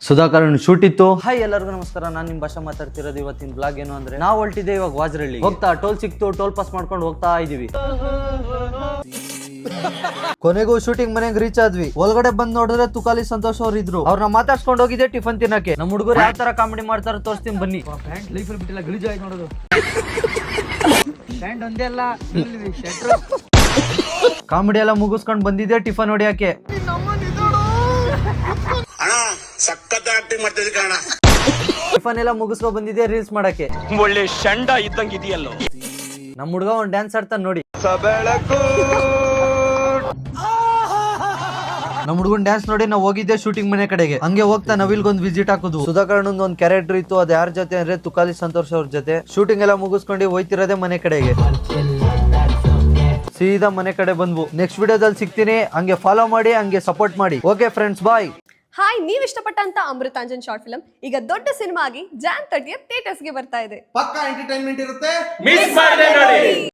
Sudhakar shoot ಇತ್ತು. Hi ಎಲ್ಲರಿಗೂ ನಮಸ್ಕಾರ, ನಾನು ನಿಮ್ಮ ಭಾಷೆ ಮಾತಾಡ್ತಿರೋದು. ಇವತ್ತಿನ ಬ್ಲಾಗ್ ಏನು ಅಂದ್ರೆ, ನಾವು ಹೊರಟಿದ್ದೆ ಇವಾಗ ವಾಜರಳ್ಳಿ. ಹೋಗ್ತಾ ಟೋಲ್ ಸಿಕ್ತು, ಟೋಲ್ ಪಾಸ್ ಮಾಡ್ಕೊಂಡು ಹೋಗ್ತಾ ಇದೀವಿ. ಕೊನೆಗೂ ಶೂಟಿಂಗ್ ಮನೆಗೆ ರೀಚ್ ಆದ್ವಿ. ಒಳಗಡೆ ಬಂದ್ ನೋಡಿದ್ರೆ ತುಕಾಲಿ ಸಂತೋಷ್ ಅವ್ರು ಇದ್ರು. ಅವ್ರನ್ನ ಮಾತಾಡ್ಸ್ಕೊಂಡು ಹೋಗಿದ್ದೆ ಟಿಫನ್ ತಿನ್ನಕ್ಕೆ. ನಮ್ಮ ಹುಡುಗರು ಯಾವ ತರ ಕಾಮಿಡಿ ಮಾಡ್ತಾರ ತೋರಿಸ್ತೀನಿ ಬನ್ನಿ. ಲೈಫ್ ಅಲ್ಲಿ ಬಿಟ್ಟಿಲ್ಲ, ಗಲೀಜು ಆಯ್ತು ನೋಡೋದು. ಒಂದೇ ಅಲ್ಲ, ಕಾಮಿಡಿ ಎಲ್ಲ ಮುಗಿಸ್ಕೊಂಡು ಬಂದಿದ್ದೆ ಟಿಫನ್ ಹೊಡಿಯಕ್ಕೆ. ಟಿಫನ್ ಎಲ್ಲ ಮುಗಿಸ್ಕೊಂಡ್ ಬಂದಿದ್ದೆ ರೀಲ್ಸ್ ಮಾಡಕ್ಕೆ. ಒಳ್ಳೆ ಶಂಡ ಇದ್ದಂಗ ಇದೆಯಲ್ಲೋ. ನಮ್ಮ ಹುಡುಗ ಒಂದ್ ಡ್ಯಾನ್ಸ್ ಆಡ್ತಾನೆ ನೋಡಿ. ನಮ್ ಹುಡುಗನ್ ಡ್ಯಾನ್ಸ್ ನೋಡಿ ನಾವು ಹೋಗಿದ್ದೆ ಶೂಟಿಂಗ್ ಮನೆ ಕಡೆಗೆ. ಹಂಗೆ ಹೋಗ್ತಾ ನವಿಲ್ಗೊಂದು ವಿಸಿಟ್ ಹಾಕುದು. ಸುಧಾಕರ್ಣಂದು ಒಂದ್ ಕ್ಯಾರೆಕ್ಟರ್ ಇತ್ತು, ಅದ್ ಯಾರ ಜೊತೆ ಅಂದ್ರೆ ತುಕಾಲಿ ಸಂತೋಷ್ ಅವ್ರ ಜೊತೆ. ಶೂಟಿಂಗ್ ಎಲ್ಲ ಮುಗಿಸ್ಕೊಂಡು ಹೋಯ್ತಿರೋದೆ ಮನೆ ಕಡೆಗೆ. ಸೀದಾ ಮನೆ ಕಡೆ ಬಂದ್ವು. ನೆಕ್ಸ್ಟ್ ವಿಡಿಯೋದಲ್ಲಿ ಸಿಗ್ತೀನಿ, ಹಂಗೆ ಫಾಲೋ ಮಾಡಿ, ಹಂಗೆ ಸಪೋರ್ಟ್ ಮಾಡಿ. ಓಕೆ ಫ್ರೆಂಡ್ಸ್, ಬಾಯ್. ಹಾಯ್, ನೀವ್ ಇಷ್ಟಪಟ್ಟಂತ ಅಮೃತಾಂಜನ್ ಶಾರ್ಟ್ ಫಿಲ್ಮ್ ಈಗ ದೊಡ್ಡ ಸಿನಿಮಾ ಆಗಿ ಜಾನ್ 30 ಥಿಯೇಟರ್ಸ್ ಗೆ ಬರ್ತಾ ಇದೆ. ಪಕ್ಕಾ ಎಂಟರ್ಟೈನ್ಮೆಂಟ್ ಇರುತ್ತೆ. ಮಿಸ್ ಮಾಡದೆ ನೋಡಿ.